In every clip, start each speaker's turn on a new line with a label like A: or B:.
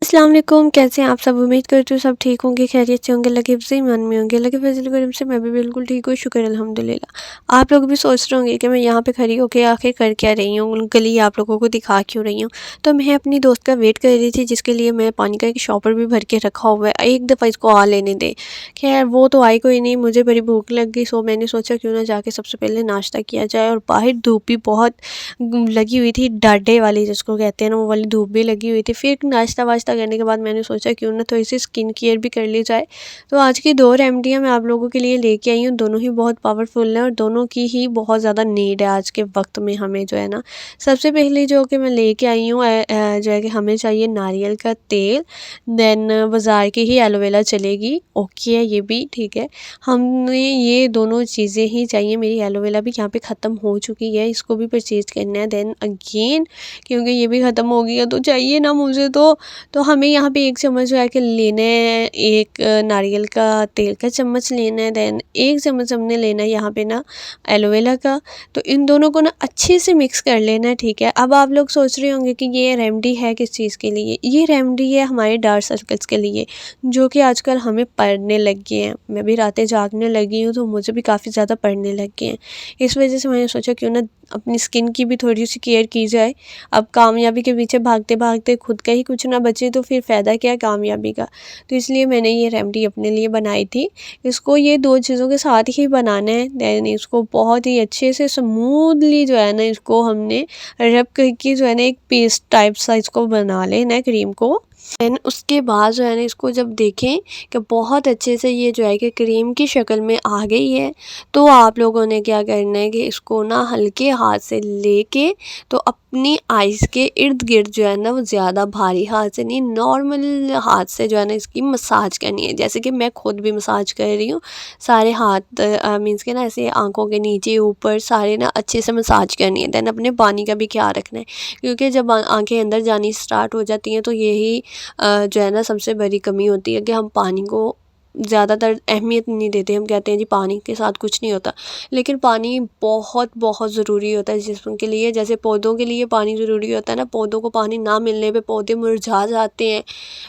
A: अस्सलाम वालेकुम, कैसे हैं आप सब। उम्मीद करती हूँ सब ठीक होंगे, खैरियत से होंगे, लगे से ईमान में होंगे। लगे फजल करम से मैं भी बिल्कुल ठीक हूँ, शुक्र अल्हम्दुलिल्लाह। आप लोग भी सोच रहे होंगे कि मैं यहाँ पे खड़ी होकर आखिर कर क्या रही हूँ, गली आप लोगों को दिखा क्यों रही हूँ। तो मैं अपनी दोस्त का वेट कर रही थी, जिसके लिए मैं पानी का एक शॉपर भी भर के रखा हुआ है, एक दफ़ा इसको आ लेने दे। खैर वो तो आई कोई नहीं, मुझे बड़ी भूख लग गई। सो मैंने सोचा क्यों ना जाके सबसे पहले नाश्ता किया जाए। और बाहर धूप भी बहुत लगी हुई थी, डाढ़े वाली जिसको कहते हैं ना, वो वाली धूप भी लगी हुई थी। फिर नाश्ता वाश्ता करने के बाद मैंने सोचा क्यों ना थोड़ी सी स्किन केयर भी कर ली जाए। तो आज की 2 रेमेडियाँ मैं आप लोगों के लिए लेके आई हूँ, दोनों ही बहुत पावरफुल हैं और दोनों की ही बहुत ज़्यादा नीड है आज के वक्त में हमें, जो है ना। सबसे पहले जो कि मैं लेके आई हूँ जो है कि हमें चाहिए नारियल का तेल। देन बाज़ार की ही एलोवेरा चलेगी, ओके है ये भी ठीक है। हमें ये दोनों चीज़ें ही चाहिए। मेरी एलोवेरा भी यहाँ पे ख़त्म हो चुकी है, इसको भी परचेज़ करना है। देन अगेन क्योंकि ये भी ख़त्म हो गई है तो चाहिए ना मुझे, तो हमें यहाँ पे 1 चम्मच जो है कि लेना है, एक नारियल का तेल का चम्मच लेना है। देन 1 चम्मच हमने लेना है यहाँ पे ना एलोवेरा का। तो इन दोनों को ना अच्छे से मिक्स कर लेना है, ठीक है। अब आप लोग सोच रहे होंगे कि ये रेमेडी है किस चीज़ के लिए। ये रेमेडी है हमारे डार्क सर्कल्स के लिए, जो कि आजकल हमें पड़ने लग गए हैं। मैं भी रातें जागने लगी हूँ तो मुझे भी काफ़ी ज़्यादा पड़ने लग गए हैं। इस वजह से मैंने सोचा क्यों ना अपनी स्किन की भी थोड़ी सी केयर की जाए। अब कामयाबी के पीछे भागते भागते खुद का ही कुछ ना बचे तो फिर फ़ायदा क्या है कामयाबी का। तो इसलिए मैंने ये रेमेडी अपने लिए बनाई थी। इसको ये 2 चीज़ों के साथ ही बनाना है। देन इसको बहुत ही अच्छे से स्मूथली जो है ना, इसको हमने रब करके जो है ना एक पेस्ट टाइप सा इसको बना लेना है, क्रीम को। देन उसके बाद जो है ना, इसको जब देखें कि बहुत अच्छे से ये जो है कि क्रीम की शक्ल में आ गई है, तो आप लोगों ने क्या करना है कि इसको ना हल्के हाथ से लेके तो अपनी आइज़ के इर्द गिर्द जो है ना, वो ज़्यादा भारी हाथ से नहीं, नॉर्मल हाथ से जो है ना इसकी मसाज करनी है। जैसे कि मैं खुद भी मसाज कर रही हूँ, सारे हाथ मीन्स के ना ऐसे आंखों के नीचे ऊपर सारे ना अच्छे से मसाज करनी है। देन अपने पानी का भी ख्याल रखना है, क्योंकि जब आंखें अंदर जानी स्टार्ट हो जाती हैं तो यही जो है ना सबसे बड़ी कमी होती है कि हम पानी को ज़्यादातर अहमियत नहीं देते। हम कहते हैं जी पानी के साथ कुछ नहीं होता, लेकिन पानी बहुत बहुत ज़रूरी होता है जिस्म के लिए। जैसे पौधों के लिए पानी ज़रूरी होता है ना, पौधों को पानी ना मिलने पे पौधे मुरझा जाते हैं।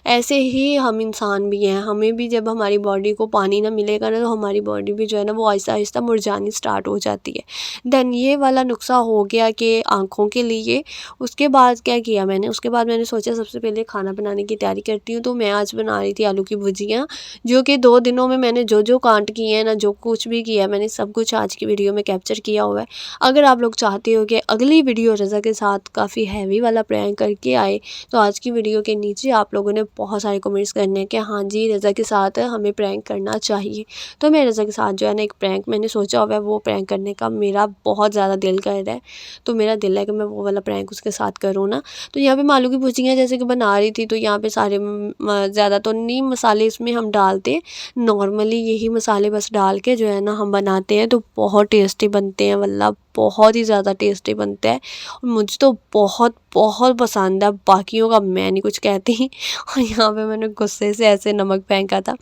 A: ऐसे ही हम इंसान भी हैं, हमें भी जब हमारी बॉडी को पानी ना मिलेगा ना, तो हमारी बॉडी भी जो है ना वो आहिस्ता आहिस्ता मुरझानी स्टार्ट हो जाती है। देन ये वाला नुस्खा हो गया कि आँखों के लिए। उसके बाद क्या किया मैंने, उसके बाद मैंने सोचा सबसे पहले खाना बनाने की तैयारी करती हूँ। तो मैं आज बना रही थी आलू की भुजिया, जो कि 2 दिनों में मैंने जो जो कांड किए हैं ना, जो कुछ भी किया है, मैंने सब कुछ आज की वीडियो में कैप्चर किया हुआ है। अगर आप लोग चाहते हो कि अगली वीडियो रज़ा के साथ काफ़ी हैवी वाला प्रैंक करके आए, तो आज की वीडियो के नीचे आप लोगों ने बहुत सारे कमेंट्स करने हैं कि हाँ जी रज़ा के साथ हमें प्रैंक करना चाहिए। तो मैं रज़ा के साथ जो है ना एक प्रैंक मैंने सोचा हुआ है, वो प्रैंक करने का मेरा बहुत ज़्यादा दिल कर रहा है। तो मेरा दिल है कि मैं वो वाला प्रैंक उसके साथ करूँ ना। तो यहाँ पे मैं आलू की भुजिया जैसे कि बना रही थी, तो यहाँ पे सारे ज़्यादा तो नहीं मसाले इसमें हम डालते, नॉर्मली यही मसाले बस डाल के जो है ना हम बनाते हैं, तो बहुत टेस्टी बनते हैं। वल्लाह बहुत ही ज़्यादा टेस्टी बनता है और मुझे तो बहुत बहुत पसंद है। बाकियों का मैं नहीं कुछ कहती। और यहाँ पे मैंने गुस्से से ऐसे नमक फेंका था।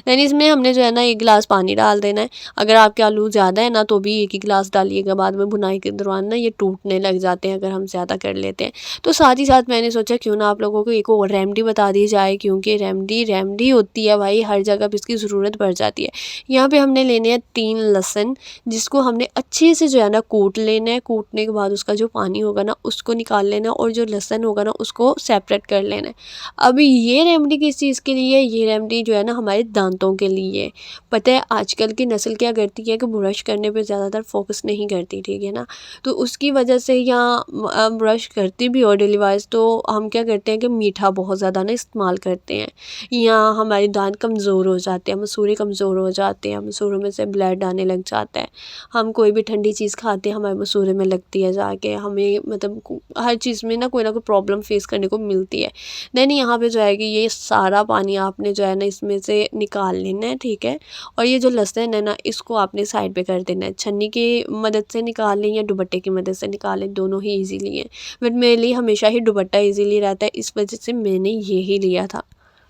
A: देन इसमें हमने जो है ना 1 गिलास पानी डाल देना है। अगर आपके आलू ज़्यादा है ना, तो भी 1 ही गिलास डालिएगा, बाद में भुनाई के दौरान ना ये टूटने लग जाते हैं अगर हम ज़्यादा कर लेते हैं। तो साथ ही साथ मैंने सोचा क्यों ना आप लोगों को एक और रेमेडी बता दी जाए, क्योंकि रेमेडी रेमेडी होती है भाई, हर जगह पे इसकी ज़रूरत पड़ जाती है। यहाँ पे हमने लेने हैं 3 लहसुन, जिसको हमने अच्छे से जो है ना कूट लेना है। कूटने के बाद उसका जो पानी होगा ना उसको निकाल लेना है, और जो लहसुन होगा ना उसको सेपरेट कर लेना है। अभी ये रेमेडी किस चीज़ के लिए है, ये रेमेडी जो है ना हमारे दांतों के लिए। पता है आजकल की नस्ल क्या करती है कि ब्रश करने पे ज़्यादातर फोकस नहीं करती, ठीक है ना। तो उसकी वजह से या ब्रश करती भी हो डेली वाइज, तो हम क्या करते हैं कि मीठा बहुत ज़्यादा ना इस्तेमाल करते हैं, या हमारे दांत कमज़ोर हो जाते हैं, मसूड़े कमज़ोर हो जाते हैं, मसूड़ों में से ब्लड आने लग जाता है। हम कोई भी ठंडी चीज़ खाते हैं हमारे मसूड़े में लगती है जाके, हमें मतलब हर चीज़ में ना कोई प्रॉब्लम फेस करने को मिलती है। देन यहाँ पे जो है कि ये सारा पानी आपने जो है ना इसमें से निकाल लेना है, ठीक है। और ये जो लहसुन है ना, इसको आपने साइड पे कर देना है। छन्नी की मदद से निकाल लें या दुपट्टे की मदद से निकाल लें, दोनों ही ईज़िली हैं। बट मेरे लिए हमेशा ही दुपट्टा ईज़िली रहता है, इस वजह से मैंने ये ही लिया था।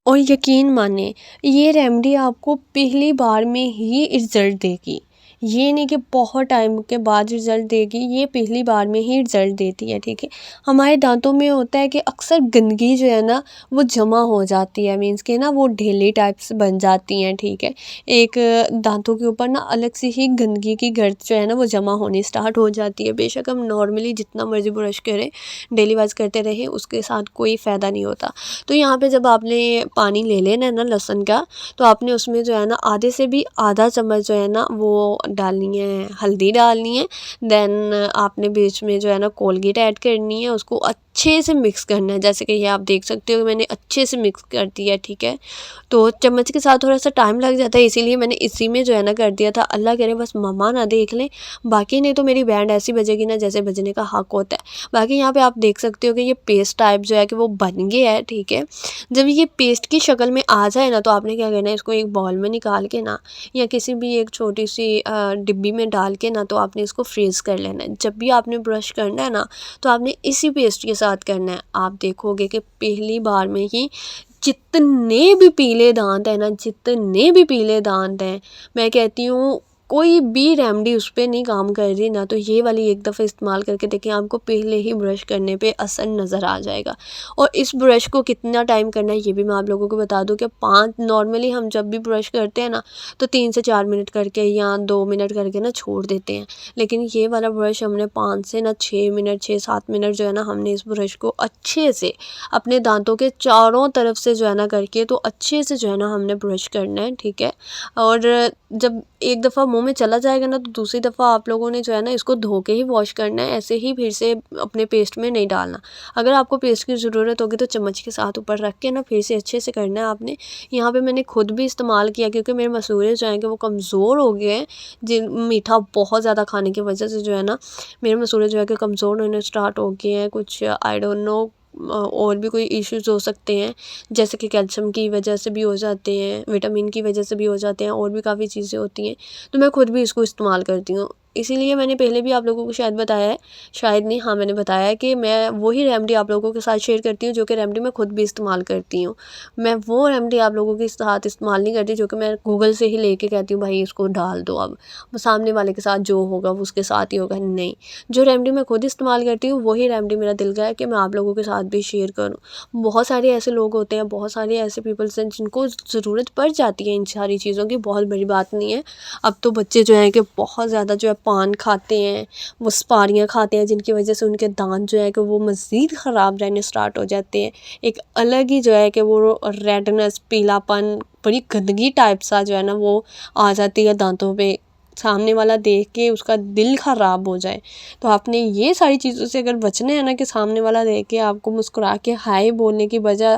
A: और यकीन माने ये रेमेडी आपको पहली बार में ही रिज़ल्ट देगी। ये नहीं कि बहुत टाइम के बाद रिज़ल्ट देगी, ये पहली बार में ही रिज़ल्ट देती है, ठीक है। हमारे दांतों में होता है कि अक्सर गंदगी जो है ना वो जमा हो जाती है, मीन्स के ना वो ढेले टाइप से बन जाती हैं, ठीक है। एक दांतों के ऊपर ना अलग से ही गंदगी की गर्द जो है ना वो जमा होनी स्टार्ट हो जाती है। बेशक हम नॉर्मली जितना मर्ज़ी ब्रश करें, डेली वाइज करते रहें, उसके साथ कोई फ़ायदा नहीं होता। तो यहाँ पे जब आपने पानी ले लेना है ना लहसुन का, तो आपने उसमें जो है ना आधे से भी आधा चम्मच जो है ना वो डालनी है हल्दी डालनी है। देन आपने बीच में जो है ना कोलगेट ऐड करनी है, उसको अच्छे से मिक्स करना है। जैसे कि ये आप देख सकते हो कि मैंने अच्छे से मिक्स कर दिया, ठीक है। तो चम्मच के साथ थोड़ा सा टाइम लग जाता है, इसीलिए मैंने इसी में जो है ना कर दिया था। अल्लाह करे बस मम्मा ना देख लें, बाकी नहीं तो मेरी बैंड ऐसी बजेगी ना जैसे बजने का हक होता है। बाकी यहाँ पे आप देख सकते हो कि ये पेस्ट टाइप जो है कि वो बन गया है, ठीक है। जब ये पेस्ट की शक्ल में आ जाए ना तो आपने क्या करना है, इसको एक बाउल में निकाल के ना या किसी भी एक छोटी सी डिब्बी में डाल के ना तो आपने इसको फ्रीज़ कर लेना है। जब भी आपने ब्रश करना है ना तो आपने इसी पेस्ट के साथ करना है। आप देखोगे कि पहली बार में ही जितने भी पीले दांत हैं ना, जितने भी पीले दांत हैं, मैं कहती हूँ कोई भी रेमेडी उस पर नहीं काम कर रही ना, तो ये वाली एक दफ़ा इस्तेमाल करके देखें, आपको पहले ही ब्रश करने पे असर नज़र आ जाएगा। और इस ब्रश को कितना टाइम करना है ये भी मैं आप लोगों को बता दूं कि 5 नॉर्मली हम जब भी ब्रश करते हैं ना तो 3 से 4 मिनट करके या 2 मिनट करके ना छोड़ देते हैं। लेकिन ये वाला ब्रश हमने 5 से ना 6 मिनट 6-7 मिनट जो है ना हमने इस ब्रश को अच्छे से अपने दांतों के चारों तरफ से जो है ना करके तो अच्छे से जो है ना हमने ब्रश करना है, ठीक है। और जब एक दफ़ा मुंह में चला जाएगा ना तो दूसरी दफ़ा आप लोगों ने जो है ना इसको धो के ही वॉश करना है, ऐसे ही फिर से अपने पेस्ट में नहीं डालना। अगर आपको पेस्ट की ज़रूरत होगी तो चम्मच के साथ ऊपर रख के ना फिर से अच्छे से करना है आपने। यहाँ पे मैंने खुद भी इस्तेमाल किया क्योंकि मेरे मसूड़े जो हैं कि वो कमज़ोर हो गए हैं, जिन मीठा बहुत ज़्यादा खाने की वजह से जो है ना मेरे मसूड़े जो है कि कमज़ोर होने स्टार्ट हो गए हैं। कुछ आई डोंट नो और भी कोई इश्यूज़ हो सकते हैं, जैसे कि कैल्शियम की वजह से भी हो जाते हैं, विटामिन की वजह से भी हो जाते हैं, और भी काफ़ी चीज़ें होती हैं। तो मैं खुद भी इसको इस्तेमाल करती हूँ, इसीलिए मैंने पहले भी आप लोगों को शायद बताया है, शायद नहीं, हाँ मैंने बताया है कि मैं वही रेमेडी आप लोगों के साथ शेयर करती हूँ जो कि रेमेडी मैं खुद भी इस्तेमाल करती हूँ। मैं वो रेमेडी आप लोगों के साथ इस्तेमाल नहीं करती जो कि मैं गूगल से ही लेके कहती हूँ भाई इसको डाल दो, अब सामने वाले के साथ जो होगा वो उसके साथ ही होगा। नहीं, जो रेमेडी मैं खुद इस्तेमाल करती हूँ वही रेमेडी मेरा दिल का है कि मैं आप लोगों के साथ भी शेयर करूँ। बहुत सारे ऐसे लोग होते हैं, बहुत सारे ऐसे पीपल्स हैं जिनको ज़रूरत पड़ जाती है इन सारी चीज़ों की, बहुत बड़ी बात नहीं है। अब तो बच्चे जो हैं कि बहुत ज़्यादा जो है पान खाते हैं, वो सुपारियाँ खाते हैं, जिनकी वजह से उनके दांत जो है कि वो मज़ीद ख़राब रहने स्टार्ट हो जाते हैं। एक अलग ही जो है कि वो रेडनेस, पीलापन, बड़ी गंदगी टाइप सा जो है ना वो आ जाती है दांतों पे, सामने वाला देख के उसका दिल ख़राब हो जाए। तो आपने ये सारी चीज़ों से अगर बचना है ना कि सामने वाला देख के आपको मुस्कुरा के हाय बोलने की बजाय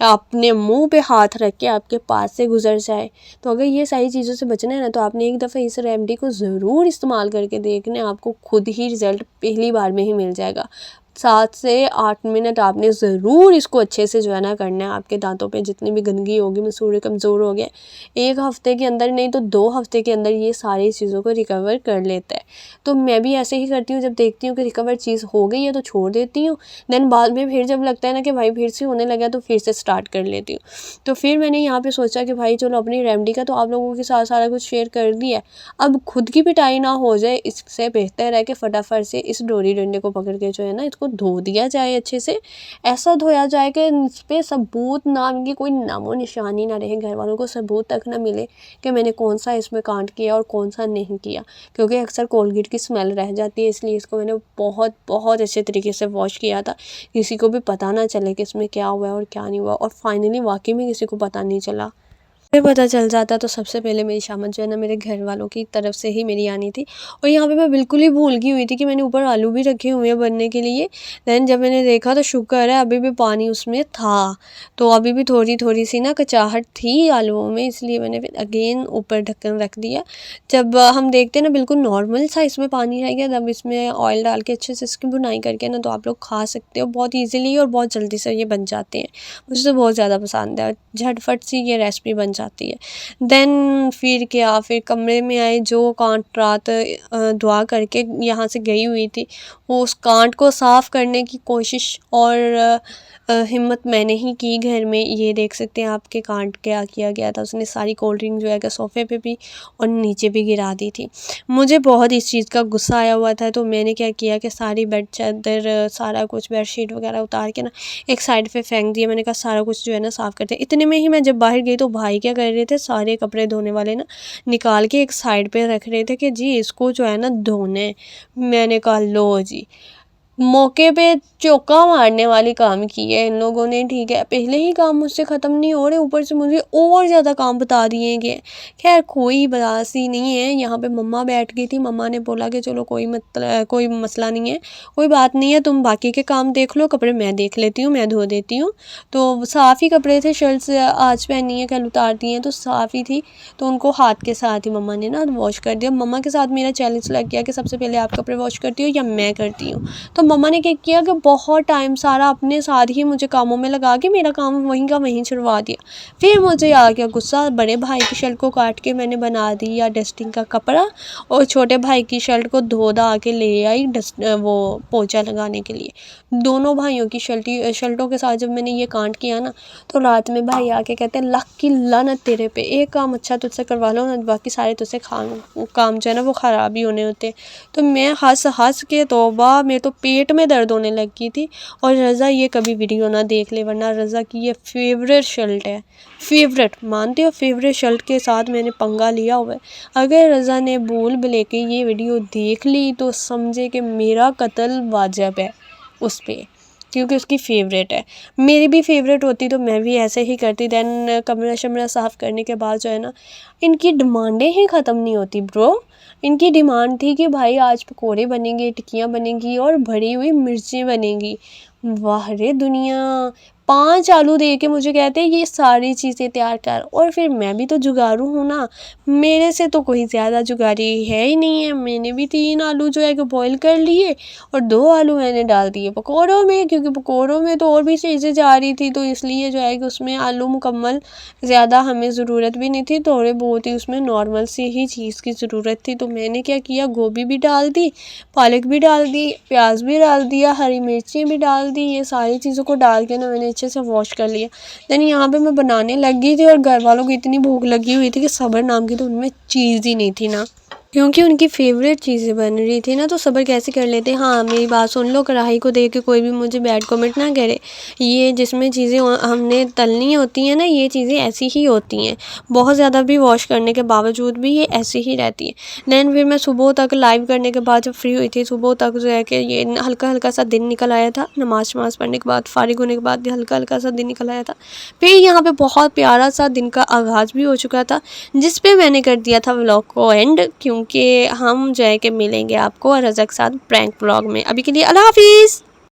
A: अपने मुंह पे हाथ रख के आपके पास से गुजर जाए, तो अगर ये सारी चीज़ों से बचना है ना तो आपने एक दफ़ा इस रेमेडी को ज़रूर इस्तेमाल करके देखना, आपको खुद ही रिज़ल्ट पहली बार में ही मिल जाएगा। 7 से 8 मिनट आपने ज़रूर इसको अच्छे से जो है ना करना है। आपके दांतों पे जितनी भी गंदगी होगी, मसूड़े कमज़ोर हो गए, 1 हफ़्ते के अंदर नहीं तो 2 हफ़्ते के अंदर ये सारी चीज़ों को रिकवर कर लेता है। तो मैं भी ऐसे ही करती हूँ, जब देखती हूँ कि रिकवर चीज़ हो गई है तो छोड़ देती हूँ, देन बाद में फिर जब लगता है ना कि भाई फिर से होने लगा तो फिर से स्टार्ट कर लेती हूँ। तो फिर मैंने यहाँ पे सोचा कि भाई चलो अपनी रेमेडी का तो आप लोगों के साथ सारा कुछ शेयर कर दिया है, अब खुद की पिटाई ना हो जाए, इससे बेहतर है कि फटाफट से इस डोरी डंडे को पकड़ के जो है ना इसको धो दिया जाए अच्छे से। ऐसा धोया जाए कि इस पे सबूत नाम की कोई नामो निशानी ना रहे, घर वालों को सबूत तक ना मिले कि मैंने कौन सा इसमें कांड किया और कौन सा नहीं किया, क्योंकि अक्सर कोलगेट की स्मेल रह जाती है। इसलिए इसको मैंने बहुत बहुत अच्छे तरीके से वॉश किया था, किसी को भी पता ना चले कि इसमें क्या हुआ है और क्या नहीं हुआ, और फाइनली वाकई में किसी को पता नहीं चला। फिर पता चल जाता तो सबसे पहले मेरी शामत जो है ना मेरे घर वालों की तरफ से ही मेरी आनी थी। और यहाँ पे मैं बिल्कुल ही भूल गई हुई थी कि मैंने ऊपर आलू भी रखे हुए हैं बनने के लिए। दैन जब मैंने देखा तो शुक्र है अभी भी पानी उसमें था, तो अभी भी थोड़ी थोड़ी सी ना कचाहट थी आलूओं में, इसलिए मैंने फिर अगेन ऊपर ढक्कन रख दिया। जब हम देखते हैं ना बिल्कुल नॉर्मल सा इसमें पानी रह गया, तब इसमें ऑयल डाल के अच्छे से इसकी भुनाई करके ना तो आप लोग खा सकते हो बहुत ईजिली, और बहुत जल्दी से ये बन जाते हैं। मुझे तो बहुत ज़्यादा पसंद है, झटफट सी ये रेसिपी बन जाती है। देन फिर कमरे में आए, जो कांट रात दुआ करके यहाँ से गई हुई थी, वो उस कांट को साफ़ करने की कोशिश और हिम्मत मैंने ही की घर में। ये देख सकते हैं आपके कांड क्या किया गया था, उसने सारी कोल्ड ड्रिंक जो है कि सोफ़े पे भी और नीचे भी गिरा दी थी। मुझे बहुत इस चीज़ का गुस्सा आया हुआ था, तो मैंने क्या किया कि सारी बेड चादर सारा कुछ बेडशीट वगैरह उतार के ना एक साइड पे फेंक दिया। मैंने कहा सारा कुछ जो है ना साफ़ करते हैं। इतने में ही मैं जब बाहर गई तो भाई क्या कर रहे थे, सारे कपड़े धोने वाले ना निकाल के एक साइड पे रख रहे थे कि जी इसको जो है ना धोने। मैंने कहा लो जी, मौके पे चौका मारने वाली काम की है इन लोगों ने। ठीक है, पहले ही काम मुझसे ख़त्म नहीं हो रहे, ऊपर से मुझे और ज़्यादा काम बता दिए गए। खैर कोई बदासी नहीं है। यहाँ पे मम्मा बैठ गई थी, मम्मा ने बोला कि चलो कोई मसला नहीं है, कोई बात नहीं है, तुम बाकी के काम देख लो, कपड़े मैं देख लेती हूँ, मैं धो देती हूँ। तो साफ़ ही कपड़े थे, शर्ट्स आज पहनी है कल उतार दी हैं, तो साफ़ ही थी, तो उनको हाथ के साथ ही मम्मा ने ना वॉश कर दिया। मम्मा के साथ मेरा चैलेंज लग गया कि सबसे पहले आप कपड़े वॉश करती हो या मैं करती हूँ। तो मम्मा ने क्या किया कि बहुत टाइम सारा अपने साथ ही मुझे कामों में लगा के मेरा काम वहीं का वहीं छुड़वा दिया। फिर मुझे आ गया गुस्सा, बड़े भाई की शर्ट को काट के मैंने बना दिया डस्टिंग का कपड़ा, और छोटे भाई की शर्ट को धो धा के ले आई वो पोंछा लगाने के लिए। दोनों भाइयों की शर्टों के साथ जब मैंने ये कांड किया ना, तो रात में भाई आके कहते हैं लाख की लानत तेरे पे, एक काम अच्छा तुझसे करवा लो ना, बाकी सारे तुझसे काम जो है ना वो ख़राब ही होने होते। तो मैं हंस हंस के तौबा, मेरे तो पेट में दर्द होने लगी थी। और रज़ा ये कभी वीडियो ना देख ले, वरना रज़ा की ये फेवरेट शर्ट है, फेवरेट मानते हो, फेवरेट शर्ट के साथ मैंने पंगा लिया हुआ है। अगर रज़ा ने भूल भुले के ये वीडियो देख ली तो समझे कि मेरा कत्ल वाजिब है उस पर, क्योंकि उसकी फ़ेवरेट है। मेरी भी फेवरेट होती तो मैं भी ऐसे ही करती। दैन कमरा शमरा साफ़ करने के बाद जो है ना, इनकी डिमांडें ही ख़त्म नहीं होती ब्रो। इनकी डिमांड थी कि भाई आज पकोड़े बनेंगे, टिक्कियाँ बनेंगी और भरी हुई मिर्चें बनेंगी। वाह रे दुनिया, 5 आलू दे के मुझे कहते हैं ये सारी चीज़ें तैयार कर। और फिर मैं भी तो जुगाड़ू हूँ ना, मेरे से तो कोई ज़्यादा जुगाड़ी है ही नहीं है। मैंने भी 3 आलू जो है कि बॉईल कर लिए और 2 आलू मैंने डाल दिए पकौड़ों में, क्योंकि पकौड़ों में तो और भी चीज़ें जा रही थी, तो इसलिए जो है कि उसमें आलू मुकम्मल ज़्यादा हमें ज़रूरत भी नहीं थी, थोड़े बहुत ही उसमें नॉर्मल सी ही चीज़ की ज़रूरत थी। तो मैंने क्या किया, गोभी भी डाल दी, पालक भी डाल दी, प्याज भी डाल दिया, हरी मिर्चें भी डाल दी। ये सारी चीज़ों को डाल के ना मैंने अच्छे से वॉश कर लिया। देन यहाँ पे मैं बनाने लगी थी और घर वालों को इतनी भूख लगी हुई थी कि सब्र नाम की तो उनमें चीज़ ही नहीं थी ना, क्योंकि उनकी फेवरेट चीज़ें बन रही थी ना, तो सब्र कैसे कर लेते। हाँ मेरी बात सुन लो, कढ़ाई को देख के कोई भी मुझे बैड कमेंट ना करे। ये जिसमें चीज़ें हमने तलनी होती हैं ना, ये चीज़ें ऐसी ही होती हैं, बहुत ज़्यादा भी वॉश करने के बावजूद भी ये ऐसी ही रहती है। दैन फिर मैं सुबह तक लाइव करने के बाद जब फ्री हुई थी, सुबह तक जो है कि ये हल्का हल्का सा दिन निकल आया था, नमाज वमाज पढ़ने के बाद फारिग होने के बाद हल्का हल्का सा दिन निकल आया था। फिर यहाँ पे बहुत प्यारा सा दिन का आगाज़ भी हो चुका था, जिस पे मैंने कर दिया था व्लॉग को एंड, क्योंकि हम जो है कि मिलेंगे आपको रज़ा के साथ प्रैंक व्लॉग में। अभी के लिए अल्लाह हाफिज़।